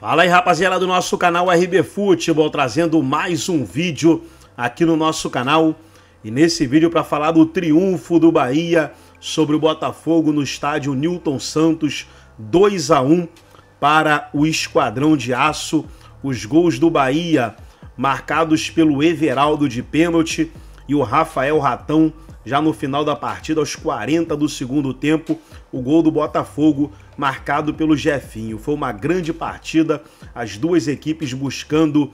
Fala aí, rapaziada do nosso canal RB Futebol, trazendo mais um vídeo aqui no nosso canal. E nesse vídeo para falar do triunfo do Bahia sobre o Botafogo no estádio Newton Santos, 2-1 para o Esquadrão de Aço. Os gols do Bahia marcados pelo Everaldo de pênalti e o Rafael Ratão já no final da partida, aos 40 do segundo tempo, o gol do Botafogo marcado pelo Jefinho. Foi uma grande partida, as duas equipes buscando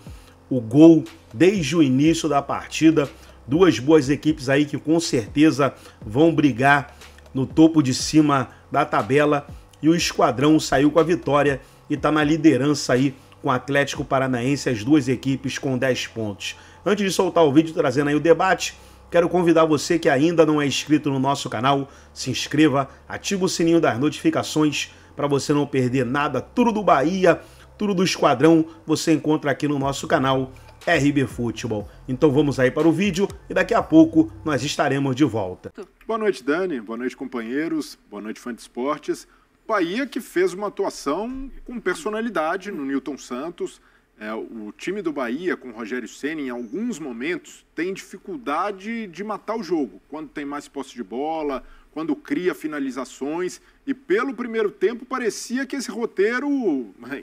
o gol desde o início da partida. Duas boas equipes aí que com certeza vão brigar no topo de cima da tabela. E o Esquadrão saiu com a vitória e está na liderança aí com o Atlético Paranaense, as duas equipes com 10 pontos. Antes de soltar o vídeo trazendo aí o debate, quero convidar você que ainda não é inscrito no nosso canal, se inscreva, ativa o sininho das notificações para você não perder nada. Tudo do Bahia, tudo do Esquadrão, você encontra aqui no nosso canal RB Futebol. Então vamos aí para o vídeo e daqui a pouco nós estaremos de volta. Boa noite, Dani. Boa noite, companheiros. Boa noite, fã de esportes. Bahia que fez uma atuação com personalidade no Newton Santos. O time do Bahia, com o Rogério Ceni, em alguns momentos, tem dificuldade de matar o jogo. Quando tem mais posse de bola, quando cria finalizações. E pelo primeiro tempo parecia que esse roteiro,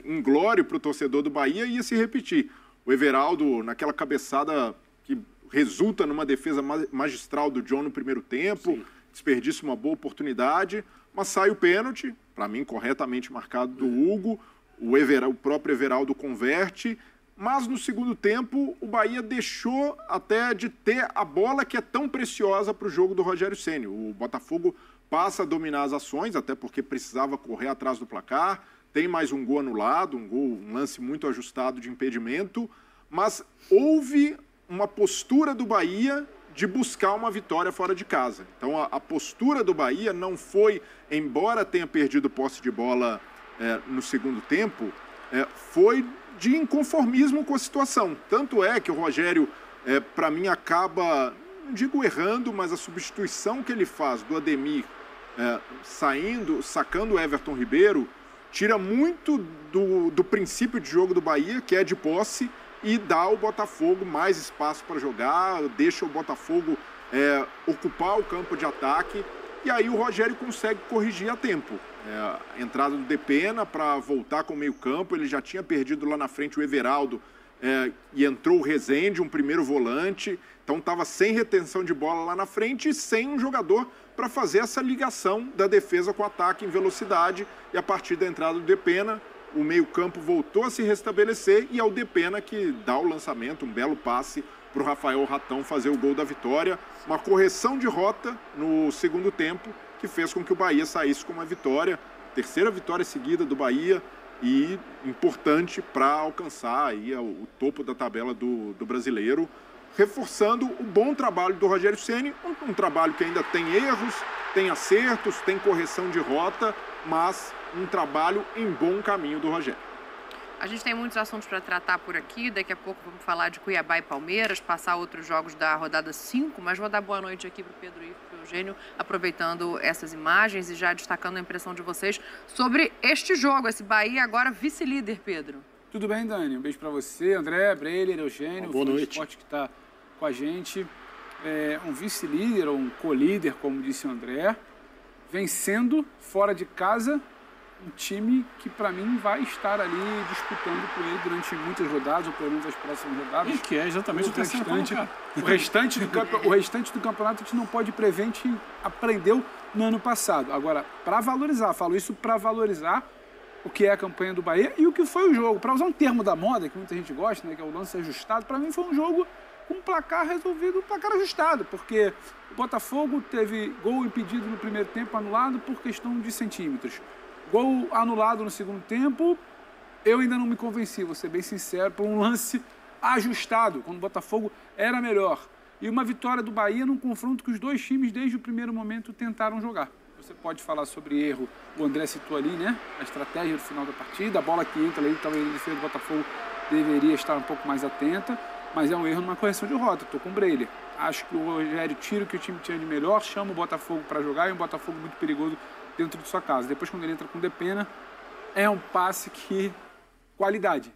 inglório para o torcedor do Bahia, ia se repetir. O Everaldo, naquela cabeçada que resulta numa defesa magistral do John no primeiro tempo, sim, desperdiça uma boa oportunidade, mas sai o pênalti, para mim corretamente marcado, do Hugo. O próprio Everaldo converte, mas no segundo tempo o Bahia deixou até de ter a bola que é tão preciosa para o jogo do Rogério Ceni. O Botafogo passa a dominar as ações, até porque precisava correr atrás do placar, tem mais um gol anulado, um lance muito ajustado de impedimento, mas houve uma postura do Bahia de buscar uma vitória fora de casa. Então a postura do Bahia não foi, embora tenha perdido posse de bola no segundo tempo, foi de inconformismo com a situação. Tanto é que o Rogério, para mim, acaba, não digo errando, mas a substituição que ele faz do Ademir sacando o Everton Ribeiro, tira muito do princípio de jogo do Bahia, que é de posse, e dá ao Botafogo mais espaço para jogar, deixa o Botafogo ocupar o campo de ataque, e aí o Rogério consegue corrigir a tempo. A entrada do Depena para voltar com o meio-campo, ele já tinha perdido lá na frente o Everaldo e entrou o Rezende, um primeiro volante, então estava sem retenção de bola lá na frente e sem um jogador para fazer essa ligação da defesa com o ataque em velocidade, e a partir da entrada do Depena, o meio-campo voltou a se restabelecer e é o Depena que dá o lançamento, um belo passe para o Rafael Ratão fazer o gol da vitória. Uma correção de rota no segundo tempo que fez com que o Bahia saísse com uma vitória, terceira vitória seguida do Bahia e importante para alcançar aí o topo da tabela do brasileiro, reforçando o bom trabalho do Rogério Ceni, um trabalho que ainda tem erros, tem acertos, tem correção de rota, mas um trabalho em bom caminho do Rogério. A gente tem muitos assuntos para tratar por aqui, daqui a pouco vamos falar de Cuiabá e Palmeiras, passar outros jogos da rodada 5, mas vou dar boa noite aqui para o Pedro e para o Eugênio, aproveitando essas imagens e já destacando a impressão de vocês sobre este jogo, esse Bahia agora vice-líder, Pedro. Tudo bem, Dani? Um beijo para você, André, Breiler, Eugênio, boa noite. O esporte que está com a gente. Um vice-líder, ou um co-líder, como disse o André, vencendo fora de casa um time que, para mim, vai estar ali disputando com ele durante muitas rodadas, ou pelo menos as próximas rodadas. E que é exatamente o restante do campeonato a gente não pode prever, a gente aprendeu no ano passado. Agora, para valorizar, falo isso para valorizar o que é a campanha do Bahia e o que foi o jogo. Para usar um termo da moda, que muita gente gosta, né, que é o lance ajustado, para mim foi um jogo com um placar resolvido, um placar ajustado, porque o Botafogo teve gol impedido no primeiro tempo, anulado por questão de centímetros. Gol anulado no segundo tempo, eu ainda não me convenci, vou ser bem sincero, por um lance ajustado, quando o Botafogo era melhor. E uma vitória do Bahia num confronto que os dois times, desde o primeiro momento, tentaram jogar. Você pode falar sobre erro, o André citou ali, né? A estratégia do final da partida, a bola que entra ali, talvez a defesa do Botafogo deveria estar um pouco mais atenta, mas é um erro numa correção de rota, estou com o Breiler. Acho que o Rogério tira o que o time tinha de melhor, chama o Botafogo para jogar, e um Botafogo muito perigoso dentro de sua casa. Depois, quando ele entra com o Depena, é um passe que qualidade.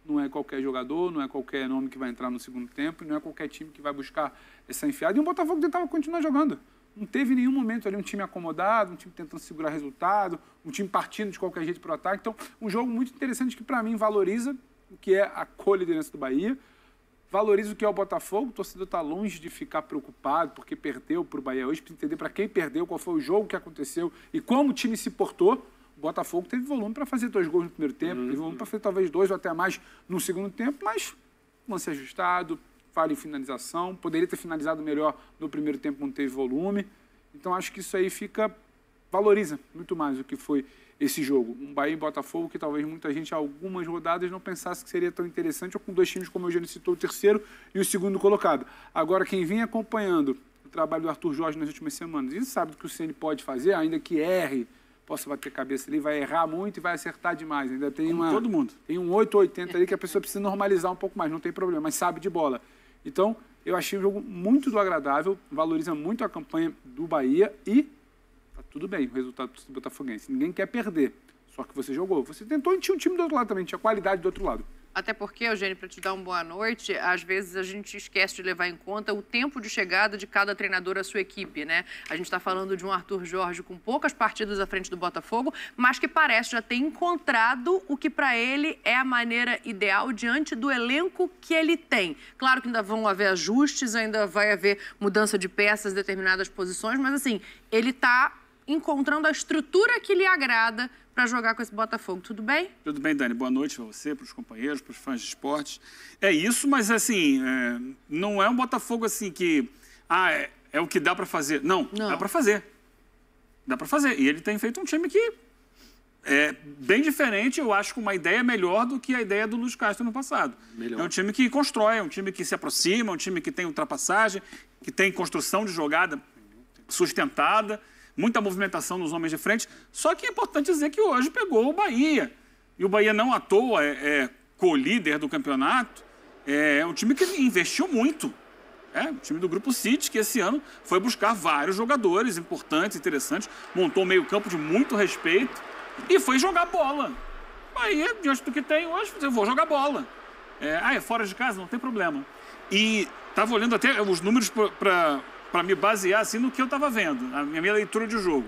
Não é qualquer jogador, não é qualquer nome que vai entrar no segundo tempo, não é qualquer time que vai buscar essa enfiada. E o Botafogo tentava continuar jogando. Não teve nenhum momento ali um time acomodado, um time tentando segurar resultado, um time partindo de qualquer jeito para o ataque. Então, um jogo muito interessante que, para mim, valoriza o que é a co-liderança do Bahia, valoriza o que é o Botafogo. O torcedor está longe de ficar preocupado porque perdeu para o Bahia hoje, precisa entender para quem perdeu, qual foi o jogo que aconteceu e como o time se portou. O Botafogo teve volume para fazer 2 gols no primeiro tempo, teve volume para fazer talvez 2 ou até mais no segundo tempo, mas lance ajustado, falha em finalização, poderia ter finalizado melhor no primeiro tempo, não teve volume. Então acho que isso aí valoriza muito mais o que foi esse jogo. Um Bahia e Botafogo que talvez muita gente, algumas rodadas, não pensasse que seria tão interessante, ou com 2 times, como o Eugênio citou, o terceiro e o segundo colocado. Agora, quem vem acompanhando o trabalho do Arthur Jorge nas últimas semanas e sabe do que o Ceni pode fazer, ainda que erre, possa bater cabeça ali, vai errar muito e vai acertar demais. Ainda tem todo mundo. Tem um 880 ali que a pessoa precisa normalizar um pouco mais, não tem problema, mas sabe de bola. Então, eu achei um jogo muito do agradável, valoriza muito a campanha do Bahia e tá tudo bem o resultado do botafoguense. Ninguém quer perder, só que você jogou. Você tentou e tinha um time do outro lado também, tinha qualidade do outro lado. Até porque, Eugênio, para te dar uma boa noite, às vezes a gente esquece de levar em conta o tempo de chegada de cada treinador à sua equipe, né? A gente está falando de um Arthur Jorge com poucas partidas à frente do Botafogo, mas que parece já ter encontrado o que para ele é a maneira ideal diante do elenco que ele tem. Claro que ainda vão haver ajustes, ainda vai haver mudança de peças em determinadas posições, mas assim, ele está encontrando a estrutura que lhe agrada para jogar com esse Botafogo. Tudo bem? Tudo bem, Dani. Boa noite para você, para os companheiros, para os fãs de esportes. É isso, mas assim, não é um Botafogo assim que é o que dá para fazer. Não, dá para fazer. Dá para fazer. E ele tem feito um time que é bem diferente, eu acho, com uma ideia melhor do que a ideia do Luiz Castro no passado. Melhor. É um time que constrói, é um time que se aproxima, é um time que tem ultrapassagem, que tem construção de jogada sustentada, muita movimentação nos homens de frente, só que é importante dizer que hoje pegou o Bahia. E o Bahia não à toa é co-líder do campeonato, é um time que investiu muito. É um time do Grupo City, que esse ano foi buscar vários jogadores importantes, interessantes, montou um meio-campo de muito respeito e foi jogar bola. Bahia, diante do que tem hoje, eu vou jogar bola. É fora de casa, não tem problema. E estava olhando até os números para me basear assim no que eu estava vendo, a minha leitura de jogo.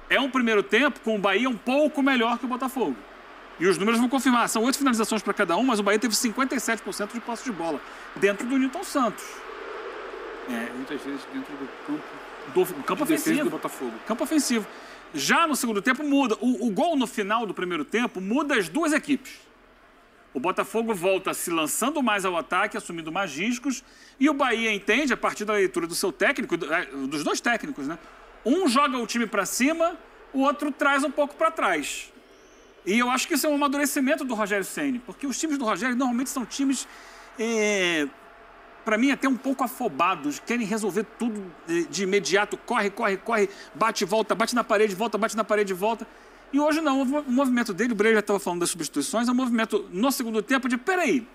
É um primeiro tempo com o Bahia um pouco melhor que o Botafogo. E os números vão confirmar. São 8 finalizações para cada um, mas o Bahia teve 57% de posse de bola dentro do Newton Santos. Muitas vezes dentro do campo ofensivo do Botafogo. Campo ofensivo. Já no segundo tempo muda. O gol no final do primeiro tempo muda as duas equipes. O Botafogo volta se lançando mais ao ataque, assumindo mais riscos, e o Bahia entende, a partir da leitura do seu técnico, dos dois técnicos, né? Um joga o time para cima, o outro traz um pouco para trás. E eu acho que isso é um amadurecimento do Rogério Ceni, porque os times do Rogério normalmente são times, para mim, até um pouco afobados, querem resolver tudo de imediato, corre, bate e volta, bate na parede, volta, bate na parede e volta. E hoje não, o movimento dele, o Breyer já estava falando das substituições, é um movimento no segundo tempo de, peraí,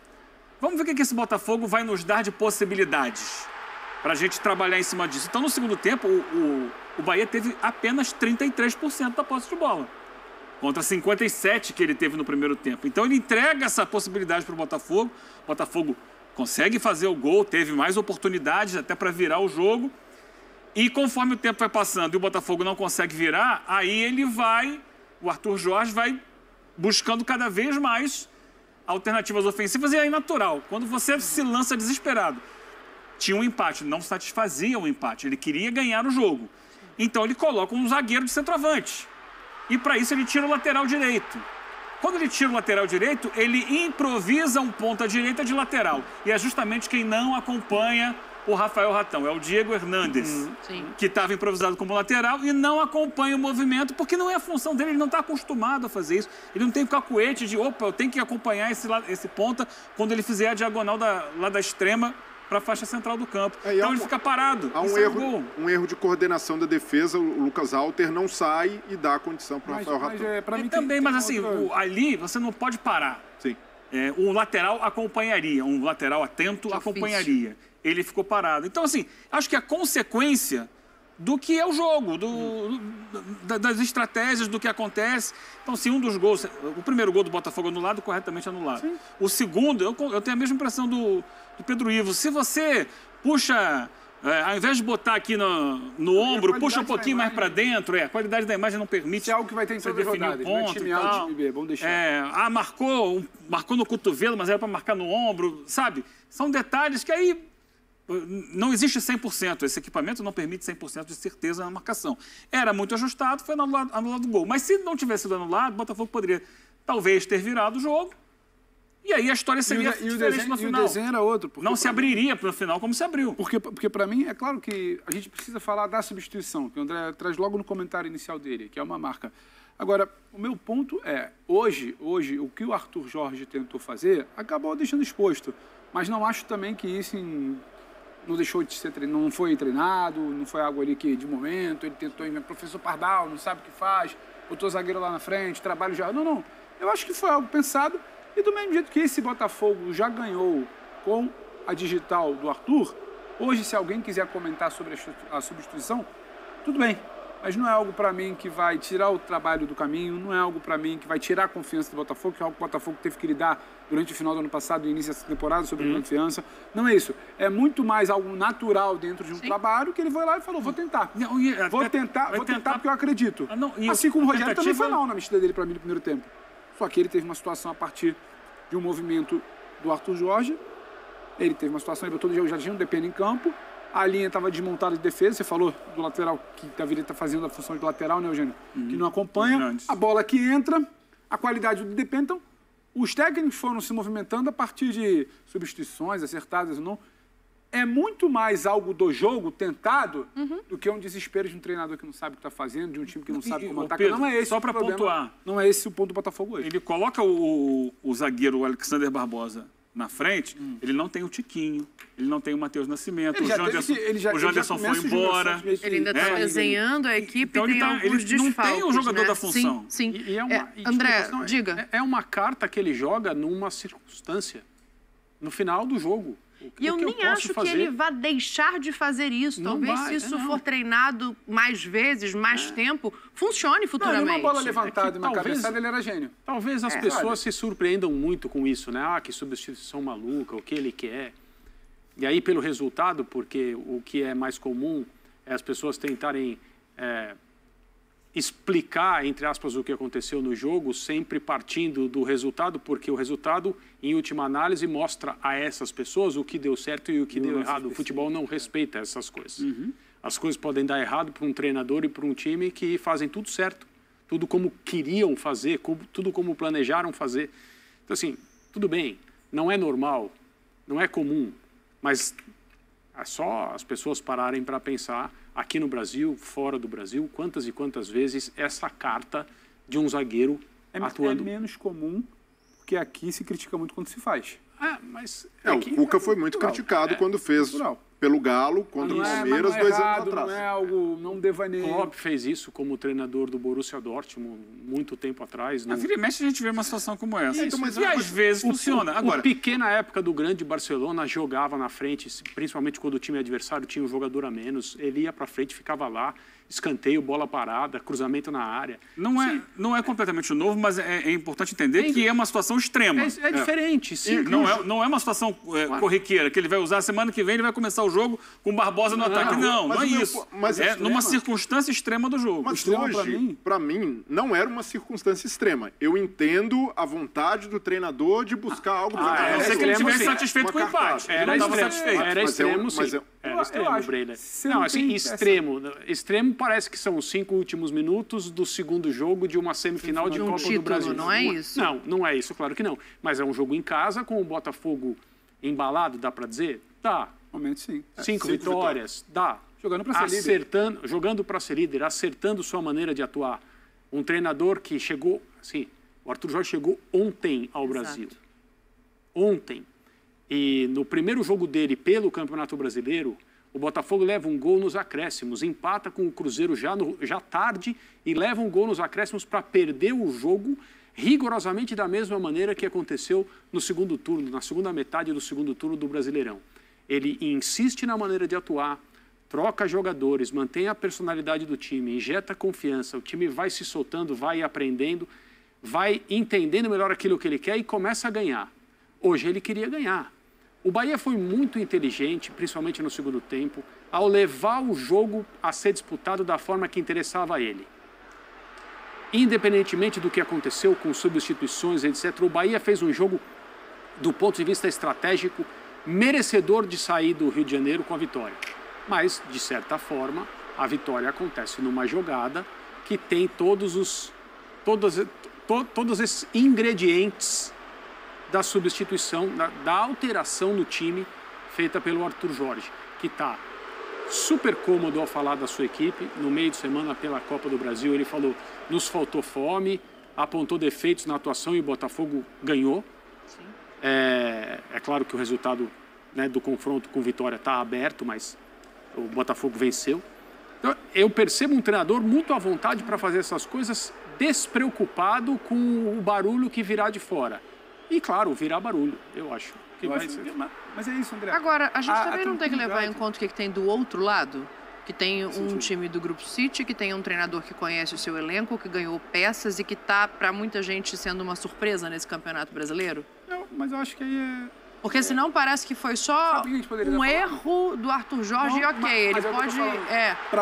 vamos ver o que esse Botafogo vai nos dar de possibilidades para a gente trabalhar em cima disso. Então, no segundo tempo, o Bahia teve apenas 33% da posse de bola, contra 57% que ele teve no primeiro tempo. Então, ele entrega essa possibilidade para o Botafogo consegue fazer o gol, teve mais oportunidades até para virar o jogo. E conforme o tempo vai passando e o Botafogo não consegue virar, aí o Arthur Jorge vai buscando cada vez mais alternativas ofensivas e aí natural. Quando você se lança desesperado, tinha um empate, não satisfazia o empate, ele queria ganhar o jogo. Então ele coloca um zagueiro de centroavante. E para isso ele tira o lateral direito. Quando ele tira o lateral direito, ele improvisa um ponta-direita de lateral. E é justamente quem não acompanha o Rafael Ratão, é o Diego Hernandes, que estava improvisado como lateral e não acompanha o movimento, porque não é a função dele, ele não está acostumado a fazer isso. Ele não tem o cacuete de, eu tenho que acompanhar esse ponta quando ele fizer a diagonal lá da extrema para a faixa central do campo. Então ele fica parado. Há um erro de coordenação da defesa, o Lucas Alter não sai e dá a condição para o Rafael Ratão. Também, mas assim, ali você não pode parar. Sim. Um lateral acompanharia, um lateral atento acompanharia. Ele ficou parado. Então, assim, acho que a consequência do que é o jogo, das estratégias, do que acontece. Então, se um dos gols... O primeiro gol do Botafogo anulado, corretamente anulado. Sim. O segundo, eu tenho a mesma impressão do Pedro Ivo. Se você puxa... ao invés de botar aqui no ombro, puxa um pouquinho mais para dentro. A qualidade da imagem não permite. Isso é algo que vai ter em toda a rodada. Ponto e tal. Vamos deixar. Marcou no cotovelo, mas era para marcar no ombro, sabe? São detalhes que aí não existe 100%. Esse equipamento não permite 100% de certeza na marcação. Era muito ajustado, foi anulado o gol. Mas se não tivesse sido anulado, o Botafogo poderia talvez ter virado o jogo. E aí a história seria diferente no final. E o desenho era outro. Não se abriria para o final como se abriu. Porque para mim, é claro que a gente precisa falar da substituição, que o André traz logo no comentário inicial dele, que é uma marca. Agora, o meu ponto é, hoje o que o Arthur Jorge tentou fazer, acabou deixando exposto. Mas não acho também que isso não deixou de ser treinado, não foi treinado, não foi algo ali que, de momento, ele tentou, professor Pardal, não sabe o que faz, botou zagueiro lá na frente, trabalho já... Não. Eu acho que foi algo pensado. E do mesmo jeito que esse Botafogo já ganhou com a digital do Arthur, hoje, se alguém quiser comentar sobre a substituição, tudo bem. Mas não é algo para mim que vai tirar o trabalho do caminho, não é algo para mim que vai tirar a confiança do Botafogo, que é algo que o Botafogo teve que lidar durante o final do ano passado e início dessa temporada sobre a confiança. Não é isso. É muito mais algo natural dentro de um trabalho que ele foi lá e falou, vou tentar. Vou tentar porque eu acredito. Assim como o Rogério também foi mal na mexida dele para mim no primeiro tempo. Só que ele teve uma situação a partir de um movimento do Arthur Jorge. Ele teve uma situação, ele botou o Jardim, depende em campo. A linha estava desmontada de defesa. Você falou do lateral, que deveria estar fazendo a função de lateral, né, Eugênio? Que não acompanha. A bola que entra, a qualidade do depende. Então, os técnicos foram se movimentando a partir de substituições, acertadas ou não. É muito mais algo do jogo tentado do que um desespero de um treinador que não sabe o que está fazendo, de um time que não sabe como atacar. Pedro, não é esse só para pontuar. Não é esse o ponto do Botafogo hoje. Ele coloca o zagueiro, o Alexander Barbosa, na frente, ele não tem o Tiquinho, ele não tem o Matheus Nascimento, o Janderson foi embora. Ele ainda está desenhando a equipe então, e tem alguns desfalques. Não tem o jogador da função. Sim. André, diga. É uma carta que ele joga numa circunstância, no final do jogo. E eu nem acho que ele vá deixar de fazer isso. Talvez se isso for treinado mais vezes, mais tempo, funcione futuramente. Uma bola levantada e uma cabeçada, ele era gênio. Talvez as pessoas se surpreendam muito com isso, né? Que substituição maluca, o que ele quer. E aí, pelo resultado, porque o que é mais comum é as pessoas tentarem explicar, entre aspas, o que aconteceu no jogo, sempre partindo do resultado, porque o resultado, em última análise, mostra a essas pessoas o que deu certo e o que deu errado. O futebol não respeita essas coisas. As coisas podem dar errado para um treinador e para um time que fazem tudo certo, tudo como queriam fazer, tudo como planejaram fazer. Então, assim, tudo bem, não é normal, não é comum, mas é só as pessoas pararem para pensar aqui no Brasil, fora do Brasil, quantas e quantas vezes essa carta de um zagueiro atuando... É menos comum, porque aqui se critica muito quando se faz. Mas... o Cuca foi muito criticado quando fez pelo Galo, contra o Palmeiras, 2 anos atrás. Não é algo, não devaneio. Klopp fez isso como treinador do Borussia Dortmund muito tempo atrás. Na vira e mexe a gente vê uma situação como essa. E às vezes funciona. Agora, o Piqué, na época do grande Barcelona, jogava na frente, principalmente quando o time adversário tinha um jogador a menos. Ele ia para frente, ficava lá, escanteio, bola parada, cruzamento na área. Não é completamente novo, mas é importante entender que é uma situação extrema. É diferente, sim. Não é uma situação corriqueira, que ele vai usar semana que vem, ele vai começar o jogo com o Barbosa no ataque. Não é isso. Mas é numa circunstância extrema do jogo. Mas hoje, para mim, não era uma circunstância extrema. Eu entendo a vontade do treinador de buscar algo para não sei que ele estivesse satisfeito com o empate. Era extremo, sim. Era extremo, Breiner. Não, assim, extremo parece que são os 5 últimos minutos do segundo jogo de uma semifinal de Copa do Brasil. Não é isso? Não é isso, claro que não. Mas é um jogo em casa, com o Botafogo embalado, dá para dizer? Dá. Momento, sim. 5 vitórias, dá. Jogando para ser líder. Jogando para ser líder, acertando sua maneira de atuar. Um treinador que chegou, assim, o Arthur Jorge chegou ontem ao Brasil. Ontem. E no primeiro jogo dele pelo Campeonato Brasileiro, o Botafogo leva um gol nos acréscimos, empata com o Cruzeiro já tarde e leva um gol nos acréscimos para perder o jogo rigorosamente da mesma maneira que aconteceu no segundo turno, na segunda metade do segundo turno do Brasileirão. Ele insiste na maneira de atuar, troca jogadores, mantém a personalidade do time, injeta confiança, o time vai se soltando, vai aprendendo, vai entendendo melhor aquilo que ele quer e começa a ganhar. Hoje ele queria ganhar. O Bahia foi muito inteligente, principalmente no segundo tempo, ao levar o jogo a ser disputado da forma que interessava a ele. Independentemente do que aconteceu com substituições, etc., o Bahia fez um jogo, do ponto de vista estratégico, merecedor de sair do Rio de Janeiro com a vitória. Mas, de certa forma, a vitória acontece numa jogada que tem todos esses ingredientes da substituição, da alteração no time feita pelo Arthur Jorge, que está super cômodo ao falar da sua equipe. No meio de semana, pela Copa do Brasil, ele falou, nos faltou fome, apontou defeitos na atuação e o Botafogo ganhou. Sim. É claro que o resultado, né, do confronto com Vitória está aberto, mas o Botafogo venceu. Então, eu percebo um treinador muito à vontade para fazer essas coisas, despreocupado com o barulho que virá de fora. E, claro, virá barulho, eu acho. Que vai ser. Mas é isso, André. Agora, a gente também não tem que levar em conta o que tem do outro lado? Que tem um time do Grupo City, que tem um treinador que conhece o seu elenco, que ganhou peças e que está, para muita gente, sendo uma surpresa nesse Campeonato Brasileiro? Não, mas eu acho que aí é... Porque senão parece que foi só um erro do Arthur Jorge e ok,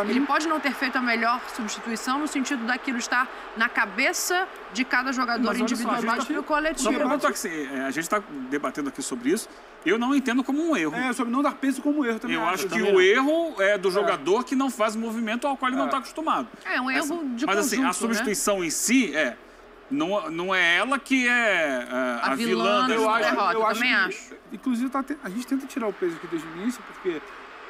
ele pode não ter feito a melhor substituição no sentido daquilo estar na cabeça de cada jogador individualmente do coletivo. A gente está debatendo aqui sobre isso, eu não entendo como um erro. Sobre não dar peso como um erro também. Eu acho que o erro é do jogador que não faz movimento ao qual ele não está acostumado. É um erro de conjunto, mas assim, a substituição em si não é ela que é a vilã da derrota, eu também acho. Inclusive, a gente tenta tirar o peso aqui desde o início, porque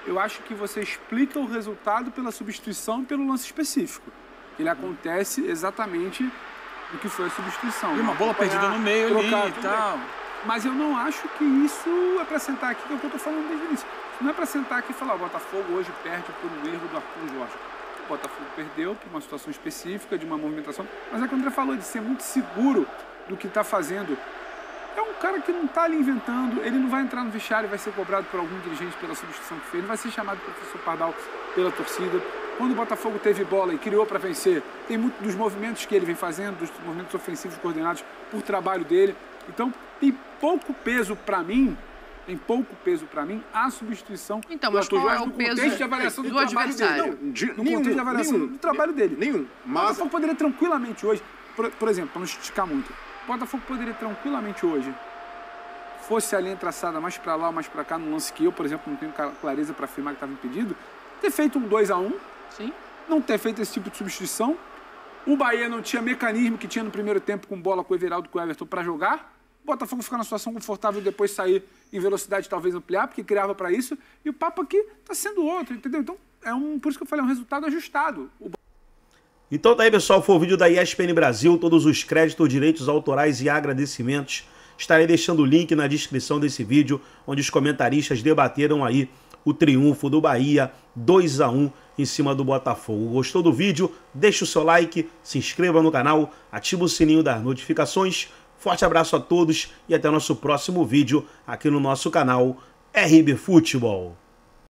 eu acho que você explica o resultado pela substituição e pelo lance específico. Ele acontece exatamente no que foi a substituição. E uma bola perdida no meio ali e tal. Mas eu não acho que isso é para sentar aqui, que é o que eu estou falando desde o início. Não é para sentar aqui e falar, o Botafogo hoje perde por um erro do Arthur Jorge. O Botafogo perdeu por uma situação específica, de uma movimentação, mas é o que o André falou, de ser muito seguro do que está fazendo. É um cara que não está ali inventando, ele não vai entrar no vestiário e vai ser cobrado por algum dirigente pela substituição que fez, não vai ser chamado de professor Pardal pela torcida. Quando o Botafogo teve bola e criou para vencer, tem muito dos movimentos que ele vem fazendo, dos movimentos ofensivos coordenados por trabalho dele. Então, tem pouco peso para mim, a substituição do Arthur Jorge no contexto de avaliação do trabalho dele. No contexto de avaliação do trabalho dele. Nenhum. Mas o Botafogo poderia tranquilamente hoje, por exemplo, para não esticar muito, o Botafogo poderia tranquilamente hoje, fosse a linha traçada mais para lá ou mais para cá, num lance que eu, por exemplo, não tenho clareza para afirmar que estava impedido, ter feito um 2-1, sim, não ter feito esse tipo de substituição. O Bahia não tinha mecanismo que tinha no primeiro tempo com bola com o Everaldo, com o Everton para jogar. O Botafogo ficar numa situação confortável e depois sair em velocidade, talvez ampliar, porque criava para isso. E o papo aqui está sendo outro, entendeu? Então, por isso que eu falei, é um resultado ajustado. Então tá aí, pessoal, foi o vídeo da ESPN Brasil, todos os créditos, direitos autorais e agradecimentos. Estarei deixando o link na descrição desse vídeo, onde os comentaristas debateram aí o triunfo do Bahia 2-1 em cima do Botafogo. Gostou do vídeo? Deixa o seu like, se inscreva no canal, ativa o sininho das notificações. Forte abraço a todos e até o nosso próximo vídeo aqui no nosso canal RB Futebol.